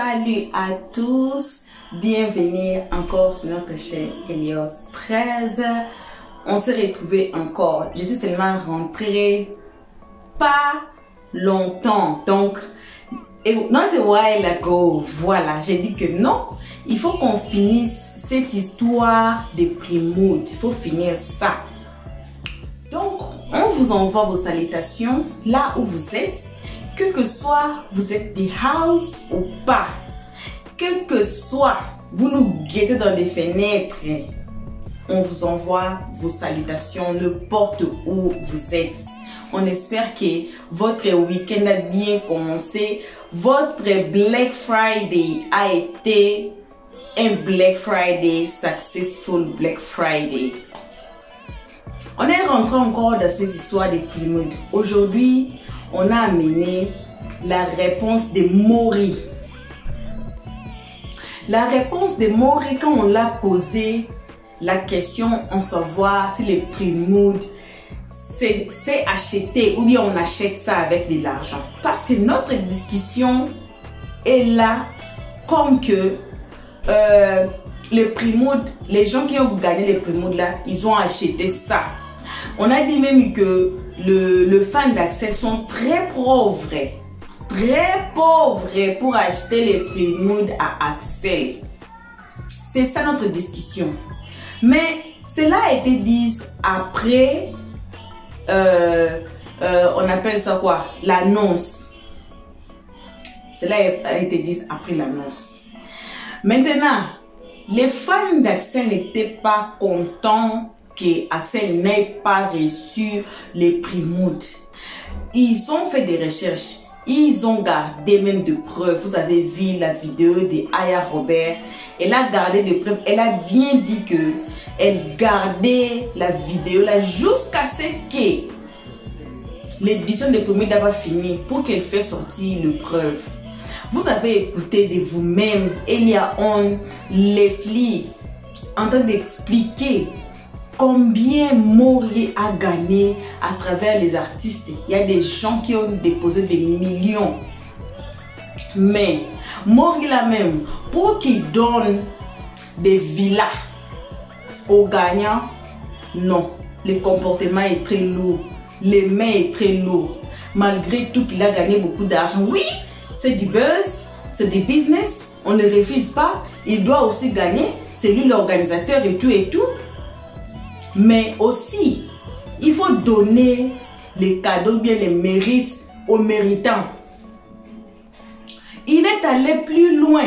Salut à tous, bienvenue encore sur notre chaîne Elios 13. On s'est retrouvés encore. Je suis seulement rentrée pas longtemps, donc not a while ago. Voilà, j'ai dit que non, il faut qu'on finisse cette histoire de Primoud. Il faut finir ça. Donc, on vous envoie vos salutations là où vous êtes. Que soit vous êtes des house ou pas, que soit vous nous guettez dans les fenêtres, on vous envoie vos salutations n'importe où vous êtes. On espère que votre week-end a bien commencé. Votre Black Friday a été un Black Friday, successful Black Friday. On est rentré encore dans cette histoire de Primoud. Aujourd'hui, on a amené la réponse de Maury. La réponse de Maury, quand on l'a posé la question, on savoir si les Primoud c'est acheté ou bien on achète ça avec de l'argent. Parce que notre discussion est là comme que les Primoud, les gens qui ont gagné les Primoud là, ils ont acheté ça. On a dit même que le fan d'Axel sont très pauvres pour acheter les Primoud à Axel. C'est ça notre discussion. Mais cela a été dit après, on appelle ça quoi? L'annonce. Cela a été dit après l'annonce. Maintenant, les fans d'Axel n'étaient pas contents que Axel n'ait pas reçu les Primoud. Ils ont fait des recherches. Ils ont gardé même des preuves. Vous avez vu la vidéo de Aya Robert. Elle a gardé des preuves. Elle a bien dit que elle gardait la vidéo là jusqu'à ce que l'édition des Primoud va finir pour qu'elle fasse sortir les preuves. Vous avez écouté de vous-même Elia On, Leslie en train d'expliquer combien Maury a gagné à travers les artistes. Il y a des gens qui ont déposé des millions. Mais Maury là même, pour qu'il donne des villas aux gagnants, non. Le comportement est très lourd. Les mains est très lourd. Malgré tout qu'il a gagné beaucoup d'argent. Oui, c'est du buzz, c'est du business. On ne refuse pas. Il doit aussi gagner. C'est lui l'organisateur et tout et tout. Mais aussi, il faut donner les cadeaux, bien les mérites aux méritants. Il est allé plus loin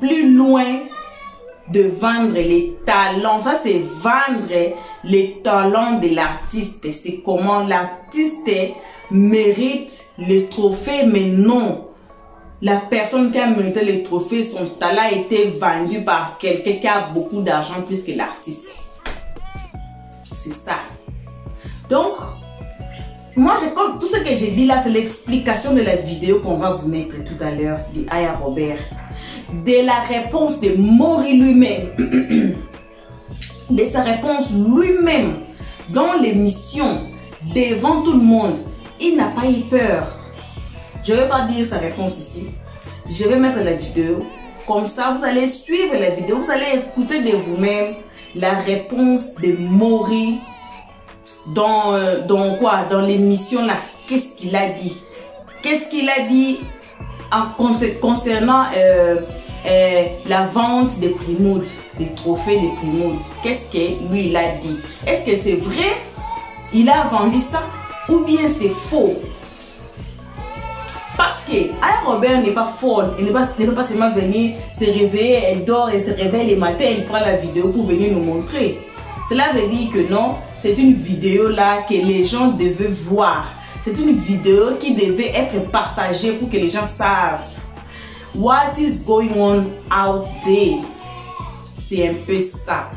de vendre les talents. Ça, c'est vendre les talents de l'artiste. C'est comment l'artiste mérite les trophées, mais non. La personne qui a mérité les trophées, son talent a été vendu par quelqu'un qui a beaucoup d'argent plus que l'artiste. C'est ça. Donc, moi, comme tout ce que j'ai dit là, c'est l'explication de la vidéo qu'on va vous mettre tout à l'heure de Aya Robert. De la réponse de Maury lui-même. De sa réponse lui-même dans l'émission, devant tout le monde. Il n'a pas eu peur. Je ne vais pas dire sa réponse ici. Je vais mettre la vidéo. Comme ça, vous allez suivre la vidéo. Vous allez écouter de vous-même la réponse de Maury dans quoi? Dans l'émission là. Qu'est-ce qu'il a dit? Qu'est-ce qu'il a dit concernant la vente des Primoud, des trophées des Primoud? Qu'est-ce que lui il a dit? Est-ce que c'est vrai? Il a vendu ça? Ou bien c'est faux? Parce que Aya Robert n'est pas folle. Elle ne peut pas seulement venir se réveiller, elle dort et se réveille le matin, elle prend la vidéo pour venir nous montrer. Cela veut dire que non, c'est une vidéo là que les gens devaient voir. C'est une vidéo qui devait être partagée pour que les gens savent what is going on out there. C'est un peu ça.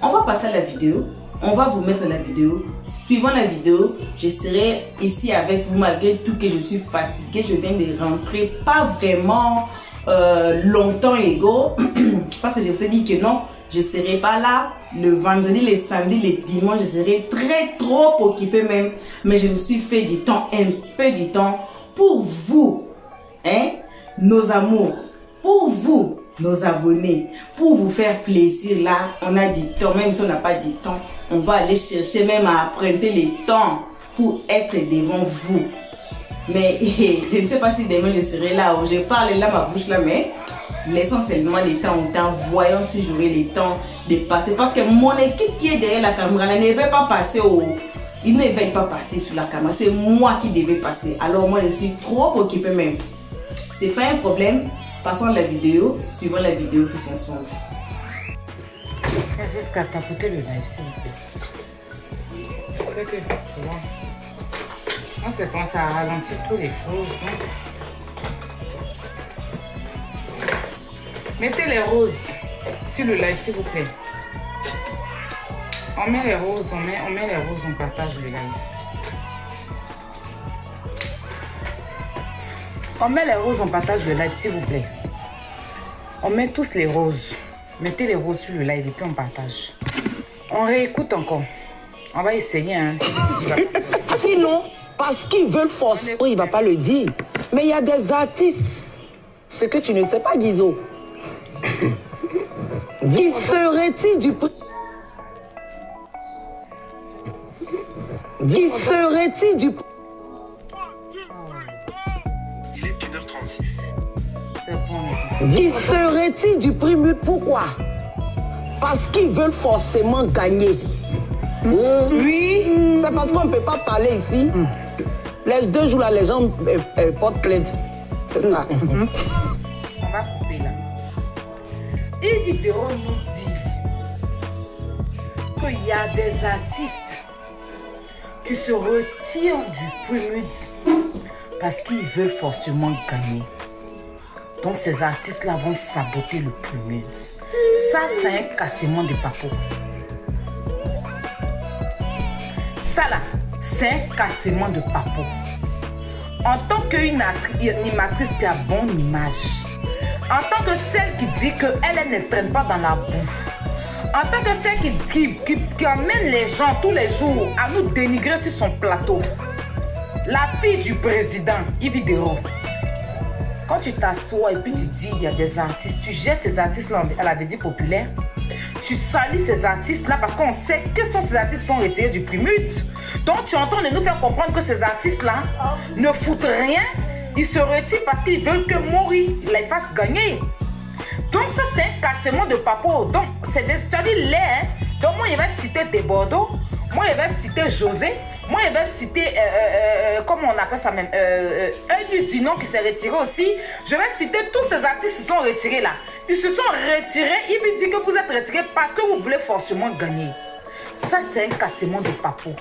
On va passer à la vidéo. On va vous mettre la vidéo. Suivant la vidéo, je serai ici avec vous malgré tout que je suis fatiguée. Je viens de rentrer pas vraiment longtemps égaux. Parce que je vous ai dit que non, je ne serai pas là le vendredi, les samedis, les dimanches. Je serai trop occupée même. Mais je me suis fait du temps, un peu du temps pour vous, hein, nos amours. Pour pour vous, nos abonnés, pour vous faire plaisir, là, on a du temps. Même si on n'a pas du temps, on va aller chercher même à emprunter les temps pour être devant vous. Mais je ne sais pas si demain je serai là où je parle là, ma bouche là, mais laissons seulement les temps au temps. Voyons si j'aurai le temps de passer. Parce que mon équipe qui est derrière la caméra là, ne veut pas passer au... Ils ne veulent pas passer sur la caméra. C'est moi qui devais passer. Alors moi, je suis trop occupée même. C'est pas un problème. Passons la vidéo. Suivons la vidéo tous ensemble. Jusqu'à tapoter le live, s'il vous plaît. C'est que, tu vois, on se pense à ralentir toutes les choses. Donc, mettez les roses sur le live, s'il vous plaît. On met les roses, on met les roses, on partage le live. On met les roses, on partage le live, s'il vous plaît. On met tous les roses. Mettez les roses sur le live et puis on partage. On réécoute encore. On va essayer. Hein. Sinon, parce qu'ils veulent forcer, il ne va pas le dire. Mais il y a des artistes. Ce que tu ne sais pas, Guizot. Qui serait-il du... Qui serait-il du... Il est 1h36. C'est bon. Qui serait-il du prix? Pourquoi? Parce qu'ils veulent forcément gagner. Oui, c'est parce qu'on ne peut pas parler ici. Les 2 jours là, les gens portent plainte. C'est ça. On va couper là. Une vidéo nous dit qu'il y a des artistes qui se retirent du PRIMUD parce qu'ils veulent forcément gagner. Donc ces artistes-là vont saboter le PRIMUD. Ça, c'est un cassement de papo. Ça là, c'est un cassement de papo. En tant qu'animatrice qui a bonne image, en tant que celle qui dit qu'elle ne traîne pas dans la boue, en tant que celle qui amène les gens tous les jours à nous dénigrer sur son plateau, la fille du président, Yves Dero, quand tu t'assois et puis tu dis il y a des artistes, tu jettes ces artistes-là à la vedie populaire, tu salis ces artistes-là parce qu'on sait que ces artistes sont retirés du PRIMUD. Donc tu es en train de nous faire comprendre que ces artistes-là ne foutent rien, ils se retirent parce qu'ils veulent que Mori les fasse gagner. Donc ça c'est un cassement de papo. Donc c'est des c'est-à-dire hein. Donc moi je vais citer des Bordeaux, moi je vais citer José, moi je vais citer comment on appelle ça même un Usinon qui s'est retiré aussi. Je vais citer tous ces artistes qui sont retirés là. Ils se sont retirés, il me dit que vous êtes retirés parce que vous voulez forcément gagner. Ça c'est un cassement de papo.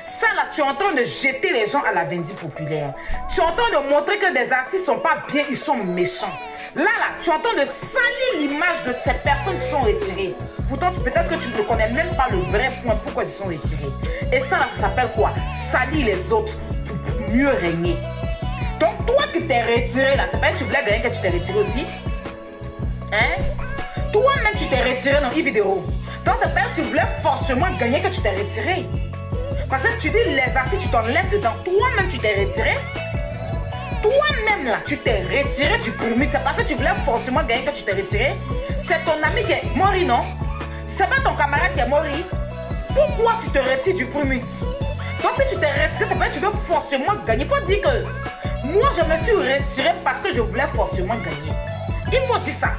Ça là, tu es en train de jeter les gens à la vendue populaire. Tu es en train de montrer que des artistes sont pas bien, ils sont méchants. Là, tu es en train de salir l'image de ces personnes qui sont retirées. Pourtant, peut-être que tu ne connais même pas le vrai point pourquoi ils sont retirés. Et ça là, ça s'appelle quoi? Salir les autres pour mieux régner. Donc, toi qui t'es retiré là, c'est pas que tu voulais gagner que tu t'es retiré aussi? Hein? Toi-même, tu t'es retiré dans e-vidéo. Donc, c'est pas que tu voulais forcément gagner que tu t'es retiré. Parce que tu dis les artistes, tu t'enlèves dedans. Toi-même, tu t'es retiré. Toi-même, là, tu t'es retiré du PRIMUD. C'est parce que tu voulais forcément gagner que tu t'es retiré. C'est ton ami qui est mort, non? C'est pas ton camarade qui est mort. Pourquoi tu te retires du PRIMUD? Donc, si tu t'es retiré, c'est pas que tu veux forcément gagner. Il faut dire que moi, je me suis retiré parce que je voulais forcément gagner. Il faut dire ça.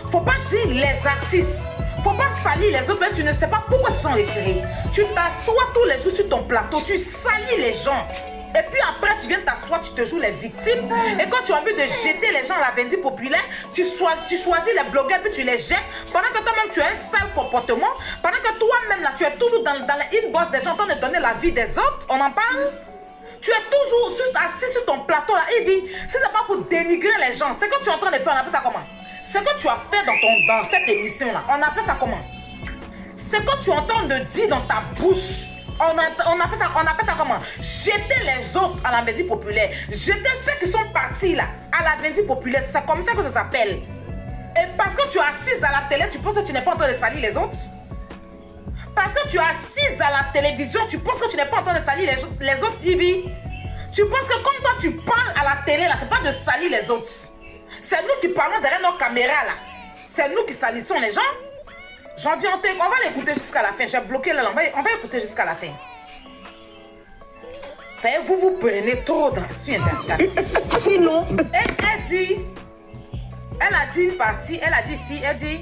Faut pas dire les artistes. Faut pas salir les autres, mais tu ne sais pas pourquoi ils sont retirés. Tu t'assois tous les jours sur ton plateau, tu salis les gens. Et puis après, tu viens t'asseoir, tu te joues les victimes. Et quand tu as envie de jeter les gens à la vendue populaire, tu choisis les blogueurs puis tu les jettes. Pendant que toi-même, tu as un sale comportement. Pendant que toi-même, là, tu es toujours dans l'inbox des gens en train de donner la vie des autres. On en parle? Tu es toujours assis sur ton plateau là. Evie, si c'est pas pour dénigrer les gens, c'est que tu es en train de faire, on appelle ça comment? Ce que tu as fait dans cette émission là, on appelle ça comment? C'est que tu entends de dire dans ta bouche. On appelle ça comment? Jeter les autres à la vendue populaire. Jeter ceux qui sont partis là à la vendue populaire. C'est comme ça que ça s'appelle. Et parce que tu es assise à la télé, tu penses que tu n'es pas en train de salir les autres? Parce que tu es assise à la télévision, tu penses que tu n'es pas en train de salir les autres, Ivy? Tu penses que comme toi tu parles à la télé là, c'est pas de salir les autres. C'est nous qui parlons derrière nos caméras là. C'est nous qui salissons les gens. J'en dis, on va l'écouter jusqu'à la fin. J'ai bloqué la langue. On va écouter jusqu'à la fin. Vous vous prenez trop sur Internet. Sinon, elle dit, elle a dit une partie, elle a dit si, elle dit.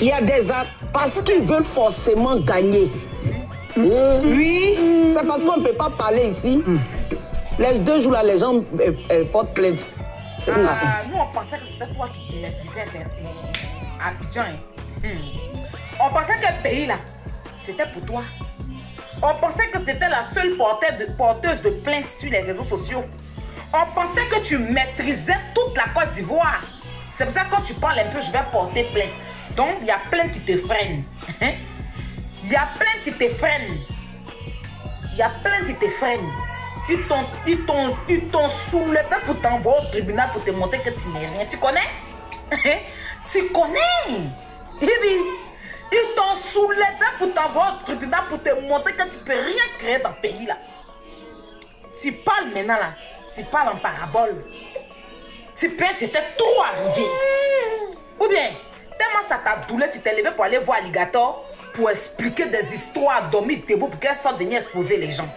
Il y a des actes parce qu'ils veulent forcément gagner. Oui, c'est parce qu'on ne peut pas parler ici. Les 2 jours là, les gens portent plainte. Nous, on pensait que c'était toi qui maîtrisais Abidjan. On pensait que le pays là, c'était pour toi. On pensait que c'était la seule porteuse de plaintes sur les réseaux sociaux. On pensait que tu maîtrisais toute la Côte d'Ivoire. C'est pour ça que quand tu parles un peu, je vais porter plainte. Donc, il y a plein qui te freinent. Il y a plein qui te freinent. Il y a plein qui te freinent. Ils t'ont soulevé pour t'envoyer au tribunal pour te montrer que tu n'es rien. Tu connais? Tu connais? Ils t'ont soulevé pour t'envoyer au tribunal pour te montrer que tu ne peux rien créer dans le pays là. Tu parles maintenant là. Tu parles en parabole. Tu penses que c'était trop arrivé. Ou bien, tellement ça t'a doulé, tu t'es levé pour aller voir Alligator pour expliquer des histoires d'Omi Tebo pour qu'elle sorte venir exposer les gens.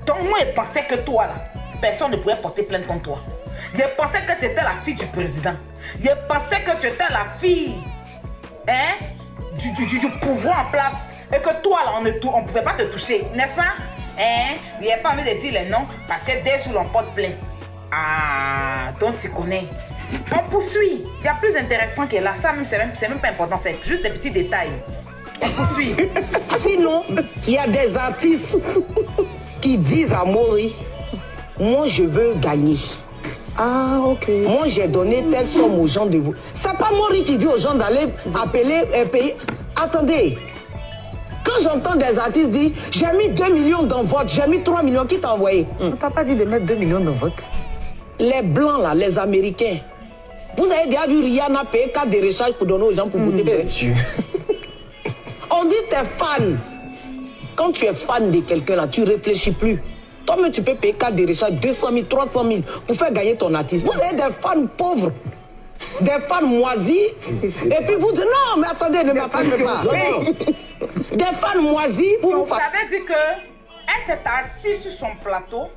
Donc moi, je pensais que toi là, personne ne pouvait porter plainte contre toi. Je pensais que tu étais la fille du président. Je pensais que tu étais la fille du pouvoir en place. Et que toi là, on ne pouvait pas te toucher, n'est-ce pas? Il n'y a pas envie de dire les noms parce que dès jours on porte plainte. Ah, donc tu connais. On poursuit. Il y a plus intéressant que là. Ça même, c'est même pas important. C'est juste des petits détails. On poursuit. Sinon, il y a des artistes qui disent à Mori, moi je veux gagner. Ah, ok. Moi j'ai donné telle somme aux gens de vous. C'est pas Mori qui dit aux gens d'aller appeler un pays. Attendez. Quand j'entends des artistes dire, j'ai mis 2 millions dans vote, j'ai mis 3 millions, qui t'a envoyé? On t'a pas dit de mettre 2 millions dans vote? Les blancs là, les Américains. Vous avez déjà vu Rihanna payer 4 de recharge pour donner aux gens pour voter? On dit t'es fan. Quand tu es fan de quelqu'un là, tu réfléchis plus. Toi-même tu peux payer 4 de recharge, 200 000, 300 000 pour faire gagner ton artiste. Vous avez des fans pauvres, des fans moisis. Et puis vous dites non, mais attendez, ne m'attendez pas. Des fans moisis. Vous savez dire que elle s'est assise sur son plateau,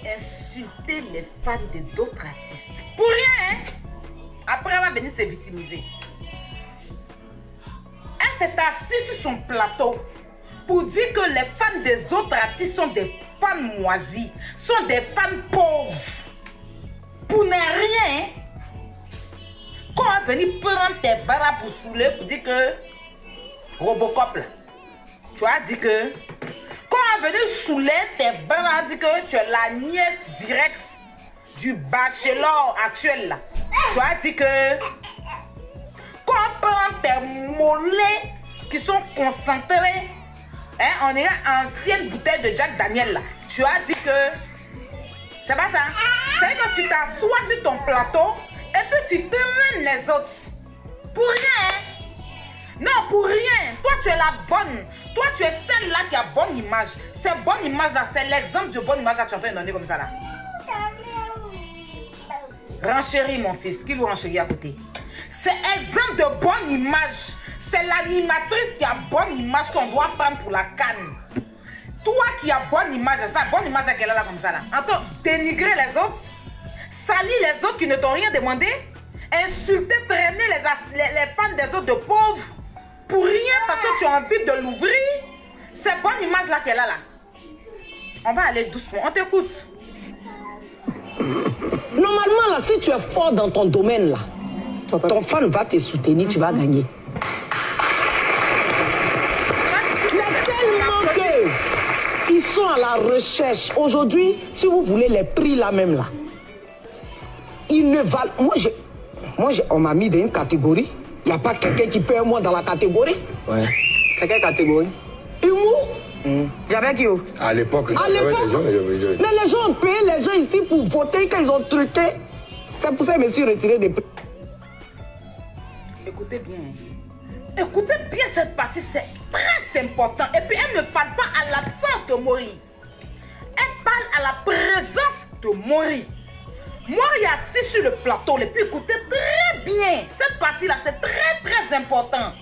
insulter les fans de d'autres artistes. Pour rien, hein? Après, elle va venir se victimiser. Elle s'est assise sur son plateau pour dire que les fans des autres artistes sont des fans moisis, sont des fans pauvres. Pour ne rien, hein? Quand elle va venir prendre tes barras pour saouler, pour dire que Robocop, là, tu as dit que quand elle est venue saouler tes barres, elle a dit que tu es la nièce directe du bachelor actuel là. Tu as dit que quand on prend tes mollets qui sont concentrés on est ancienne bouteille de Jack Daniel là. Tu as dit que c'est pas ça. C'est que tu t'assois sur ton plateau et puis tu traînes les autres. Pour rien. Non, pour rien. Toi, tu es la bonne. Toi, tu es celle-là qui a bonne image. Cette bonne image-là, c'est l'exemple de bonne image que tu es en train de donner comme ça là. Renchéris, mon fils. Qui vous renchérit à côté? C'est exemple de bonne image. C'est l'animatrice qui a bonne image qu'on doit prendre pour la canne. Toi qui as bonne image, c'est ça, bonne image qu'elle a là comme ça là. Entends, dénigrer les autres, salir les autres qui ne t'ont rien demandé, insulter, traîner les fans des autres de pauvres, pour rien parce que tu as envie de l'ouvrir. C'est bonne image là qu'elle a là. On va aller doucement, on t'écoute. Normalement là, si tu es fort dans ton domaine là, ton fan va te soutenir, tu vas gagner. Ils sont à la recherche. Aujourd'hui, si vous voulez les prix là même là, ils ne valent... Moi, on m'a mis dans une catégorie. Il n'y a pas quelqu'un qui paie moi dans la catégorie. Ouais. C'est quelle catégorie? Humour. Il y avait qui? À l'époque, mais les gens ont payé les gens ici pour voter quand ils ont truqué. C'est pour ça que je me suis retiré des prix. Écoutez bien. Écoutez bien cette partie, c'est très important. Et puis elle ne parle pas à l'absence de Mori. Elle parle à la présence de Mori. assis sur le plateau, et puis écoutez très bien. Cette partie-là, c'est très, très important.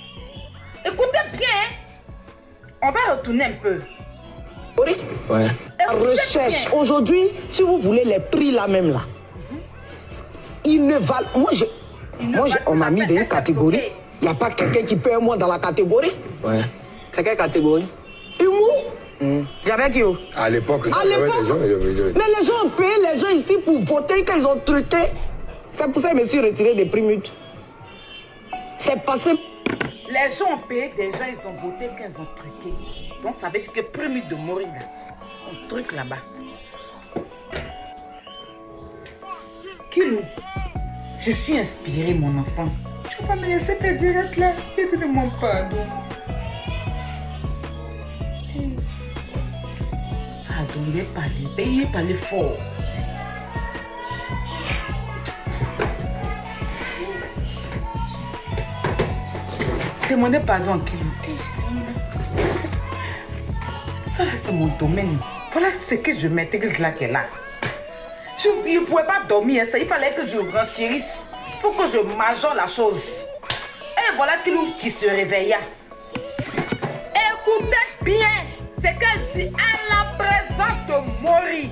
Écoutez bien. On va retourner un peu. Oui. Ouais. La recherche. Aujourd'hui, si vous voulez les prix là même là, ils ne valent... on m'a mis dans une catégorie. Il n'y a pas quelqu'un qui paie moins dans la catégorie. Ouais. C'est quelle catégorie? Humour. Il y avait qui? À l'époque, À l'époque, mais les gens ont payé les gens ici pour voter quand ils ont truqué. C'est pour ça que je me suis retiré des prix mutes. C'est passé. Les gens ont payé des gens, ils ont voté quand ils ont truqué. Donc ça veut dire que premier de mourir là, on truque là-bas. Kilou, je suis inspirée mon enfant. Tu vas pas me laisser faire direct là. Je te demande pardon. Pardon, il est parlé fort. Demandez pardon à Kilou. Ça là c'est mon domaine. Voilà ce que je maîtrise là qu'elle a. Je ne pouvais pas dormir, ça. Il fallait que je renchérisse. Il faut que je majore la chose. Et voilà Kilou qui se réveilla. Écoutez bien ce qu'elle dit à la présence de Mori.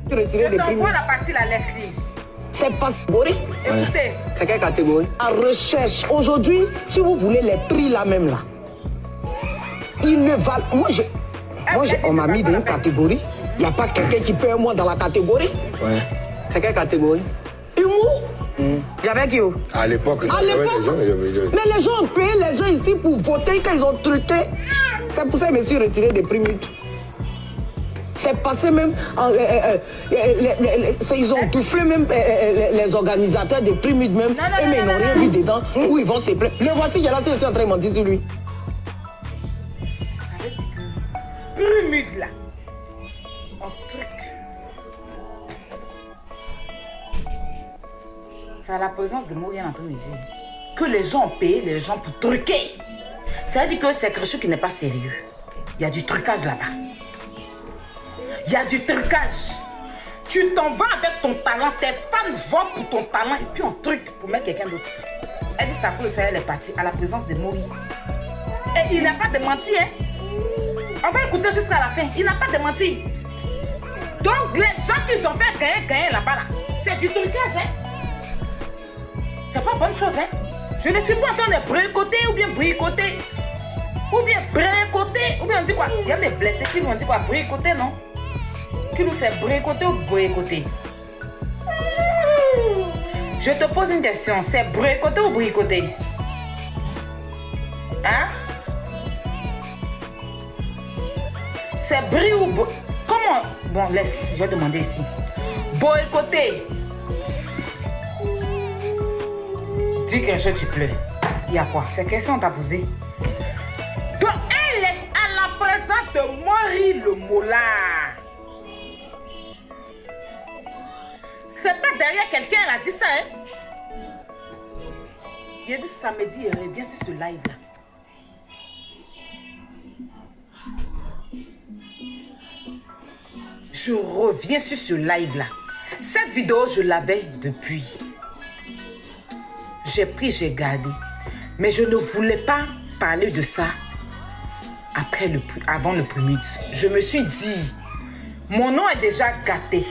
Je t'envoie la partie la Leslie. C'est pas Mori. Écoutez. C'est quelle catégorie? La recherche. Aujourd'hui, si vous voulez les prix là même là, ils ne valent... on m'a mis dans une catégorie. Il n'y a pas quelqu'un qui paie moins dans la catégorie. Ouais. C'est quelle catégorie? Humour. Il y avait qui? À l'époque, mais les gens ont payé les gens ici pour voter quand ils ont truqué. C'est pour ça que je me suis retiré des prix mutes. C'est passé même... ils ont toufflé même les organisateurs des prix mutes même. Mais ils n'ont rien vu dedans. Où ils vont se plaindre. Le voici, il y a là, c'est en train de mentir sur lui. Ça veut dire que... Prumide là. On truc. C'est à la présence de Morian en train de dire que les gens ont payé les gens pour truquer. Ça veut dire que c'est quelque chose qui n'est pas sérieux. Il y a du trucage là-bas. Il y a du trucage. Tu t'en vas avec ton talent, tes fans votent pour ton talent et puis on truc pour mettre quelqu'un d'autre. Elle dit ça pour le Sahel est parti à la présence de Mori. Et il n'a pas démenti, hein. On va écouter jusqu'à la fin. Il n'a pas démenti. Donc les gens qui ont fait gagner là-bas, là, c'est du trucage, hein. C'est pas bonne chose, hein. Je ne suis pas en train de boycotter ou bien boycotter. Ou bien boycotter. Ou bien on dit quoi? Il y a mes blessés qui vont dire quoi? Boycotter, non? Qui nous c'est boycotter ou boycotter? Je te pose une question. C'est boycotter ou boycotter? Hein? C'est bris ou boycotter? Comment? Bon, laisse. Je vais demander ici. Boycotter. Dis qu'un jeu tu pleures. Il y a quoi? C'est question qu'on t'a posé. Donc elle est à la présence de Mori le Mollard. C'est pas derrière quelqu'un, elle a dit ça, hein? Il a dit samedi, il revient sur ce live là. Je reviens sur ce live là. Cette vidéo, je l'avais depuis. J'ai pris, j'ai gardé. Mais je ne voulais pas parler de ça avant le prumide. Je me suis dit, mon nom est déjà gâté.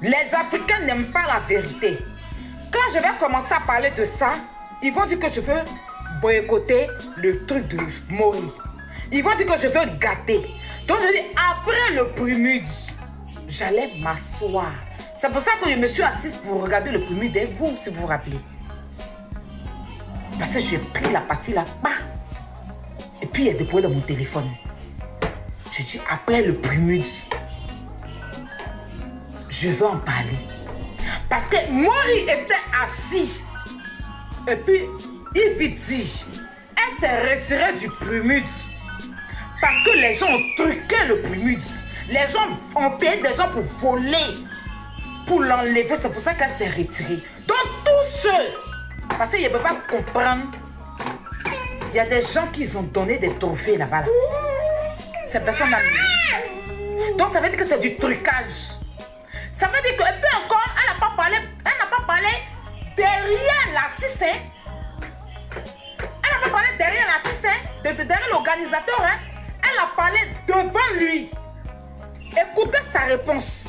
Les Africains n'aiment pas la vérité. Quand je vais commencer à parler de ça, ils vont dire que je veux boycotter le truc de Mori. Ils vont dire que je veux gâter. Donc je dis, après le prumide, j'allais m'asseoir. C'est pour ça que je me suis assise pour regarder le prumide avec vous, si vous vous rappelez. Parce que j'ai pris la partie là-bas. Et puis il est déposé dans mon téléphone. Je dis, après le prumide, je veux en parler. Parce que Mori était assis. Et puis, il vit dit, elle s'est retirée du prumide. Parce que les gens ont truqué le prumide. Les gens ont payé des gens pour voler. Pour l'enlever. C'est pour ça qu'elle s'est retirée. Donc, tous ceux, parce qu'il ne peut pas comprendre, il y a des gens qui ont donné des trophées là-bas. Là. Ces personnes-là, Donc ça veut dire que c'est du trucage. Ça veut dire que, et puis encore, elle n'a pas parlé derrière l'artiste. Hein. Elle n'a pas parlé derrière l'artiste, hein, derrière l'organisateur. Hein. Elle a parlé devant lui. Écoutez sa réponse.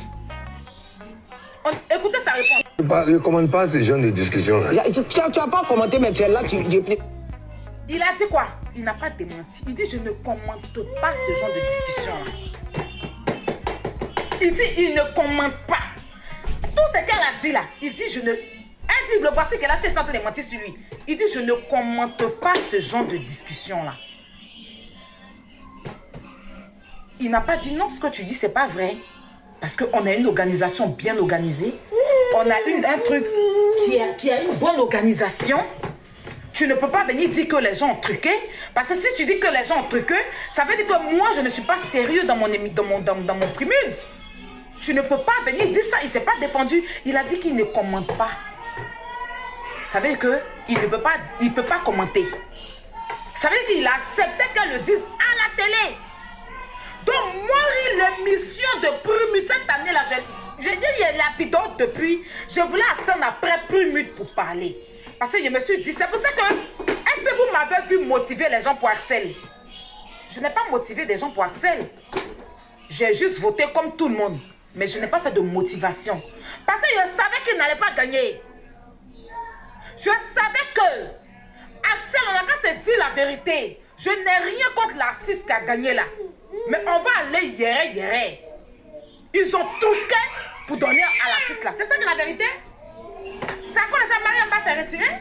Écoutez sa réponse. Je ne commande pas ce genre de discussion. Tu n'as pas commenté, mais tu es là, Il a dit quoi? Il n'a pas démenti. Il dit, je ne commente pas ce genre de discussion-là. Il dit, il ne commente pas. Tout ce qu'elle a dit là, il dit, je ne... Elle dit, le voici qu'elle a ses centaines de mentir sur lui. Il dit, je ne commente pas ce genre de discussion-là. Il n'a pas dit, non, ce que tu dis, c'est pas vrai. Parce qu'on a une organisation bien organisée. On a un truc qui a une bonne organisation. Tu ne peux pas venir dire que les gens ont truqué. Parce que si tu dis que les gens ont truqué, ça veut dire que moi, je ne suis pas sérieux dans mon prémude. Tu ne peux pas venir dire ça. Il ne s'est pas défendu. Il a dit qu'il ne commente pas. Ça veut dire qu'il ne peut pas commenter. Ça veut dire qu'il a accepté qu'elle le dise à la télé. Donc, moi, l'émission de Prémude cette année-là, je dis, il y a la vidéo depuis. Je voulais attendre après Prémude pour parler. Parce que je me suis dit, c'est pour ça que, est-ce que vous m'avez vu motiver les gens pour Axel? Je n'ai pas motivé des gens pour Axel. J'ai juste voté comme tout le monde. Mais je n'ai pas fait de motivation. Parce que je savais qu'il n'allait pas gagner. Je savais que Axel, on n'a qu'à se dire la vérité. Je n'ai rien contre l'artiste qui a gagné là. Mais on va aller yéré. Ils ont truqué pour donner à l'artiste là. C'est ça que la vérité? C'est à cause de ça, Mariam va se retirer?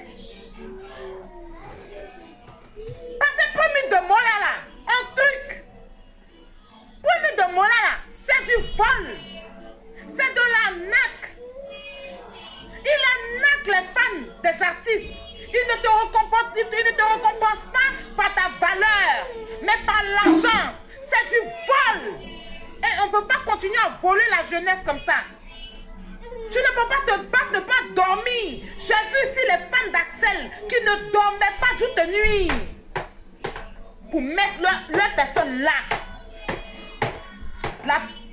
Parce que Prémude de Mola là, un truc. Prémude de Mola là, c'est du vol. C'est de l'arnaque. Il arnaque les fans des artistes. Il ne te récompense pas par ta valeur, mais par l'argent. C'est du vol. Et on ne peut pas continuer à voler la jeunesse comme ça. Tu ne peux pas te battre, ne pas dormir. J'ai vu ici les fans d'Axel qui ne dormaient pas jour de nuit pour mettre leur personne là.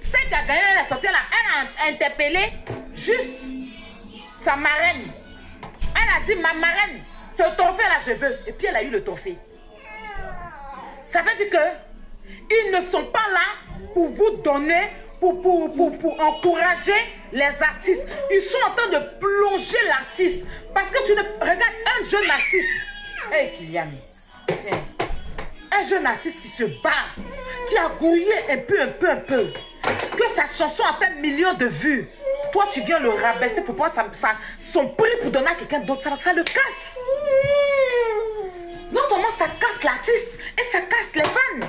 Celle qui a gagné, elle est sortie là. Elle a interpellé juste sa marraine. Elle a dit, ma marraine, ce trophée là, je veux. Et puis elle a eu le trophée. Ça veut dire que ils ne sont pas là pour vous donner, pour encourager les artistes. Ils sont en train de plonger l'artiste. Parce que tu ne regardes un jeune artiste. Hey Kylian, tiens. Un jeune artiste qui se bat, qui a gouillé un peu. Que sa chanson a fait millions de vues. Toi, tu viens le rabaisser pour prendre son prix pour donner à quelqu'un d'autre. Ça le casse. Non seulement ça casse l'artiste, et ça casse les fans.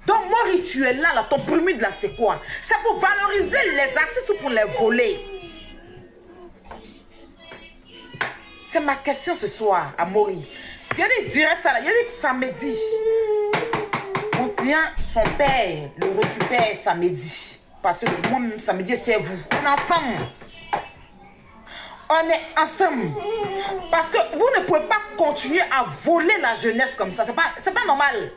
Donc, Mori, tu es là, ton Prémude là, c'est quoi? C'est pour valoriser les artistes ou pour les voler? C'est ma question ce soir à Mori. Il a dit direct ça là, il a dit que samedi, mon client, son père le récupère samedi. Parce que moi-même, samedi, c'est vous. On est ensemble. On est ensemble. Parce que vous ne pouvez pas continuer à voler la jeunesse comme ça. C'est pas normal.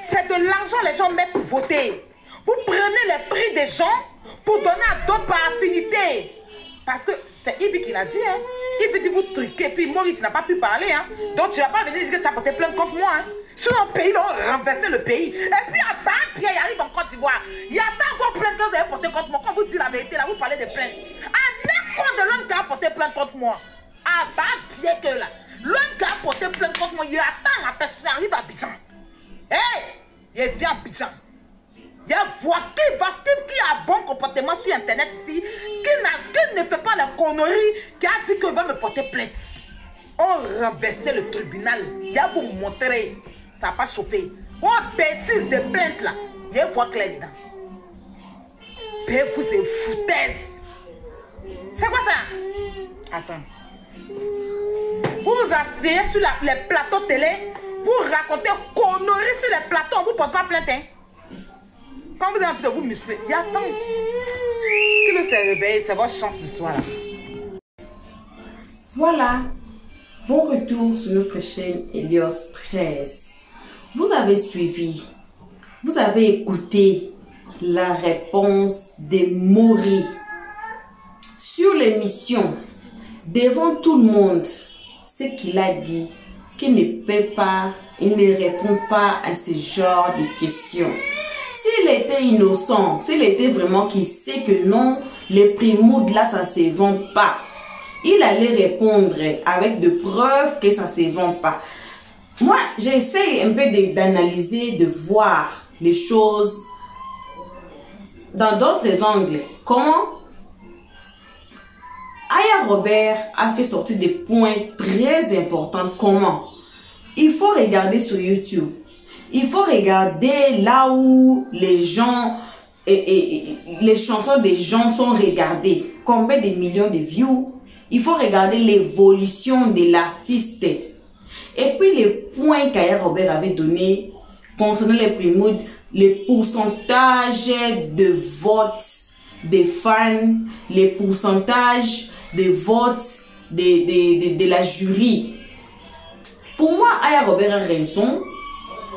C'est de l'argent les gens mettent pour voter. Vous prenez les prix des gens pour donner à d'autres par affinité. Parce que c'est Yves qui l'a dit. Hein. Yves dit vous truquez. Puis Mori, tu n'as pas pu parler. Hein. Donc tu n'as pas venu dire que tu as porté plainte contre moi. Hein. Sur un pays, ils ont renversé le pays. Et puis à Bas-Pied, il arrive en Côte d'Ivoire. Il y a tant vos plaintes que vous avez porté contre moi. Quand vous dites la vérité, là, vous parlez de plaintes. À l'école de l'homme qui a porté plainte contre moi. À Bas-Pied que là. L'homme qui a porté plainte contre moi, il attend la personne, il arrive à Abidjan. Hé, il vient à Abidjan. Il y a Voici qui a bon comportement sur Internet ici, qui ne fait pas la connerie, qui a dit qu'il va me porter plainte. On renversait le tribunal. Il y a pour montrer. Ça n'a pas chauffé. On bêtise de plainte là. Il y a voix claire dedans. Père, vous c'est foutaise. C'est quoi ça? Attends. Vous vous asseyez sur les plateaux télé, vous racontez conneries sur les plateaux, on ne vous porte pas plainte. Hein? Quand vous avez envie de vous muscler, il y a tant. Qui veut se réveiller, c'est votre chance le soir là. Voilà. Bon retour sur notre chaîne Elios 13. Vous avez suivi Vous avez écouté la réponse de Maury sur l'émission, devant tout le monde, ce qu'il a dit, qu'il ne peut pas, il ne répond pas à ce genre de questions. S'il était innocent, s'il était vraiment qu'il sait que non, les Primoud là, ça ne se vend pas, il allait répondre avec de preuves que ça ne se vend pas. Moi, j'essaie un peu d'analyser, de voir les choses dans d'autres angles. Comment Aya Robert a fait sortir des points très importants. Comment? Il faut regarder sur YouTube. Il faut regarder là où les gens et les chansons des gens sont regardées. Combien de millions de views. Il faut regarder l'évolution de l'artiste. Et puis les points qu'Aya Robert avait donnés concernant les Primoud, les pourcentages de votes des fans, les pourcentages de votes de la jury. Pour moi, Aya Robert a raison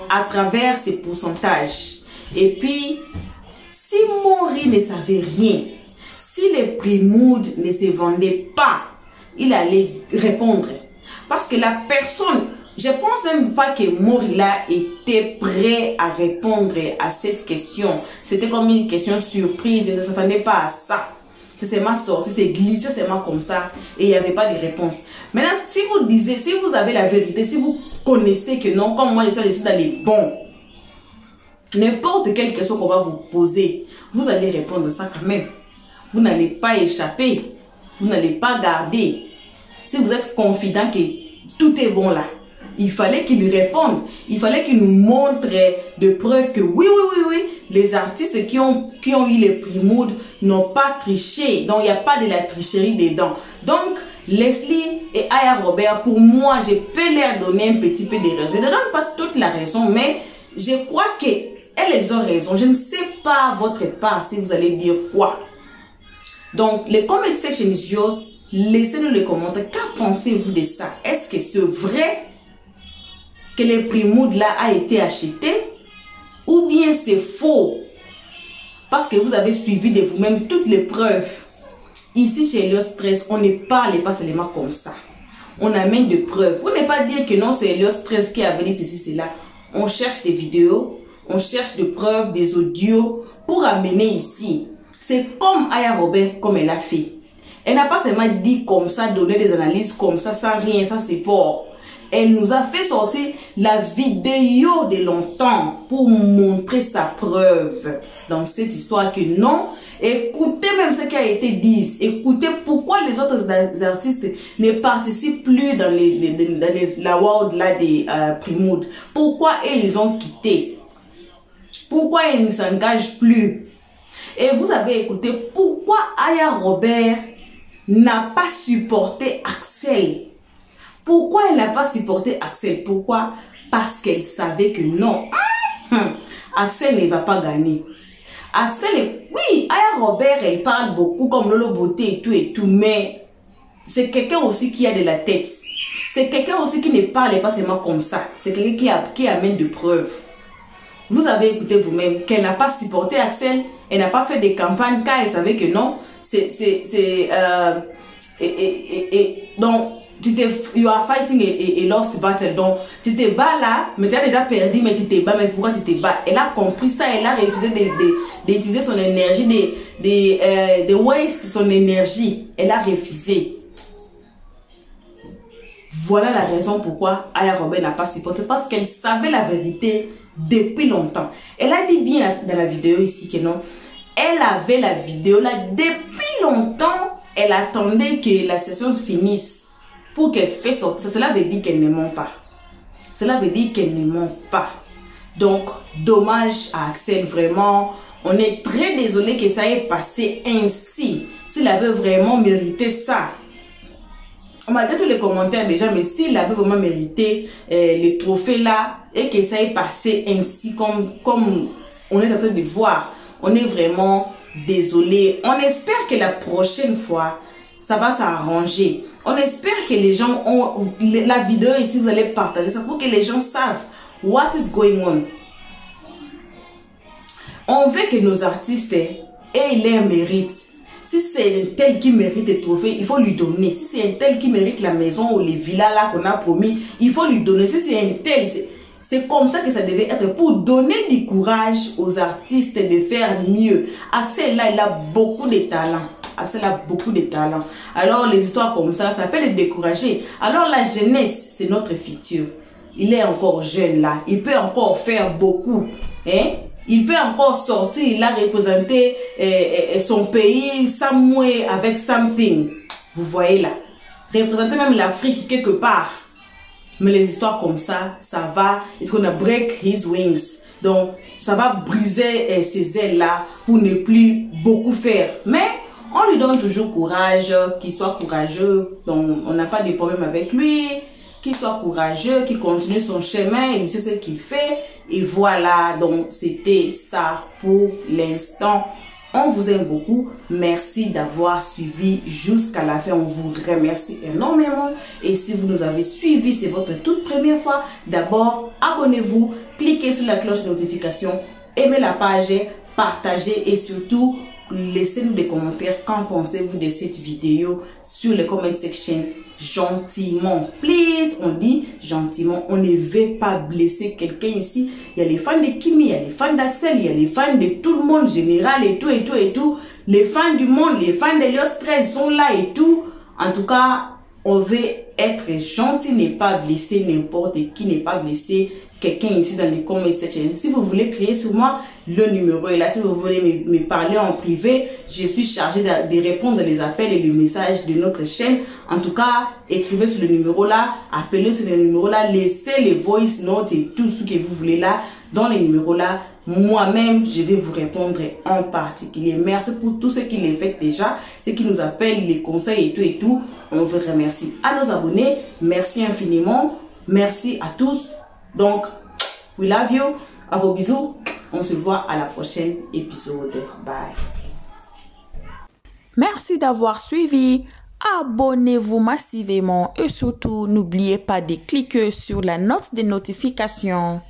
à travers ces pourcentages. Et puis, si Maury ne savait rien, si les Primoud ne se vendaient pas, il allait répondre. Parce que la personne, je pense même pas que Maury là était prêt à répondre à cette question. C'était comme une question surprise, il ne s'attendait pas à ça. C'est seulement sorti, c'est glissé seulement comme ça et il n'y avait pas de réponse. Maintenant, si vous disiez, si vous avez la vérité, si vous connaissez que non, comme moi je suis dans les bons, n'importe quelle question qu'on va vous poser, vous allez répondre ça quand même. Vous n'allez pas échapper, vous n'allez pas garder. Si vous êtes confident que tout est bon là, il fallait qu'il réponde. Il fallait qu'il nous montre de preuves que oui, les artistes qui ont eu les Primoud n'ont pas triché. Donc, il n'y a pas de la tricherie dedans. Donc, Leslie et Aya Robert, pour moi, je peux leur donner un petit peu de raison. Je ne donne pas toute la raison, mais je crois qu'elles ont raison. Je ne sais pas votre part si vous allez dire quoi. Donc, les comment section is yours. Laissez-nous les commentaires. Qu'en pensez-vous de ça? Est-ce que c'est vrai que les Primoud là a été acheté? Ou bien c'est faux? Parce que vous avez suivi de vous-même toutes les preuves. Ici chez Elios Stress, on ne parle pas seulement comme ça. On amène des preuves. Vous n'allez pas dire que non, c'est Elios Stress qui a venu ceci, cela. On cherche des vidéos, on cherche des preuves, des audios pour amener ici. C'est comme Aya Robert, comme elle a fait. Elle n'a pas seulement dit comme ça, donné des analyses comme ça, sans rien, sans support. Elle nous a fait sortir la vidéo de longtemps pour montrer sa preuve dans cette histoire que non. Écoutez même ce qui a été dit. Écoutez pourquoi les autres artistes ne participent plus dans la world là des Primoud. Pourquoi ils ont quitté. Pourquoi ils ne s'engagent plus. Et vous avez écouté pourquoi Aya Robert n'a pas supporté Axel. Pourquoi elle n'a pas supporté Axel? Pourquoi? Parce qu'elle savait que non. Axel ne va pas gagner. Axel, oui, Aya Robert, elle parle beaucoup comme Lolo Beauté et tout, mais c'est quelqu'un aussi qui a de la tête. C'est quelqu'un aussi qui ne parle pas seulement comme ça. C'est quelqu'un qui amène de preuves. Vous avez écouté vous-même qu'elle n'a pas supporté Axel. Elle n'a pas fait des campagnes car elle savait que non. Donc, you are fighting a lost battle. Donc, tu te bats là, mais tu as déjà perdu, mais tu te bats. Mais pourquoi tu te bats? Elle a compris ça, elle a refusé d'utiliser son énergie, de waste son énergie. Elle a refusé. Voilà la raison pourquoi Aya Robert n'a pas supporté. Parce qu'elle savait la vérité depuis longtemps. Elle a dit bien dans la vidéo ici que non. Elle avait la vidéo là depuis longtemps. Elle attendait que la session finisse pour qu'elle fasse sortir. Cela veut dire qu'elle ne ment pas. Cela veut dire qu'elle ne ment pas. Donc, dommage à Axel, vraiment. On est très désolé que ça ait passé ainsi. S'il avait vraiment mérité ça. On m'a dit tous les commentaires déjà, mais s'il avait vraiment mérité les trophées là, et que ça ait passé ainsi comme on est en train de voir, on est vraiment désolé. On espère que la prochaine fois, ça va s'arranger. On espère que les gens ont la vidéo ici, vous allez partager ça pour que les gens savent what is going on. On veut que nos artistes aient leur mérite. Si c'est un tel qui mérite le trophée, il faut lui donner. Si c'est un tel qui mérite la maison ou les villas là qu'on a promis, il faut lui donner. Si c'est un tel, c'est comme ça que ça devait être, pour donner du courage aux artistes de faire mieux. Axel là, il a beaucoup de talent. Axel a beaucoup de talent. Alors les histoires comme ça peut les décourager. Alors la jeunesse, c'est notre futur. Il est encore jeune là. Il peut encore faire beaucoup. Hein? Il peut encore sortir, il a représenté son pays, somewhere avec something. Vous voyez là. Représenter même l'Afrique quelque part. Mais les histoires comme ça va, it's gonna break his wings. Donc, ça va briser ses ailes là pour ne plus beaucoup faire. Mais, on lui donne toujours courage, qu'il soit courageux. Donc, on n'a pas de problème avec lui. Qu'il soit courageux, qu'il continue son chemin, il sait ce qu'il fait. Et voilà, donc c'était ça pour l'instant. On vous aime beaucoup. Merci d'avoir suivi jusqu'à la fin. On vous remercie énormément. Et si vous nous avez suivis, c'est votre toute première fois, d'abord, abonnez-vous, cliquez sur la cloche de notification, aimez la page, partagez et surtout, laissez-nous des commentaires. Qu'en pensez-vous de cette vidéo sur le comment section? Gentiment, please, on dit gentiment, on ne veut pas blesser quelqu'un ici. Il y a les fans de Kimi, il y a les fans d'Axel, il y a les fans de tout le monde général et tout et tout et tout. Les fans du monde, les fans de Elios 13 sont là et tout. En tout cas, on veut être gentil, n'est pas blesser n'importe qui, n'est pas blesser quelqu'un ici dans les comment section. Si vous voulez créer sur moi, le numéro est là. Si vous voulez me parler en privé, je suis chargée de répondre les appels et les messages de notre chaîne. En tout cas, écrivez sur le numéro là, appelez sur le numéro là, laissez les voice notes et tout ce que vous voulez là dans les numéros là. Moi-même, je vais vous répondre en particulier. Merci pour tout ce qui les fait déjà, ceux qui nous appellent, les conseils et tout et tout. On vous remercie. À nos abonnés, merci infiniment. Merci à tous. Donc, we love you. À vos bisous. On se voit à la prochaine épisode. Bye. Merci d'avoir suivi. Abonnez-vous massivement et surtout, n'oubliez pas de cliquer sur la note de notification.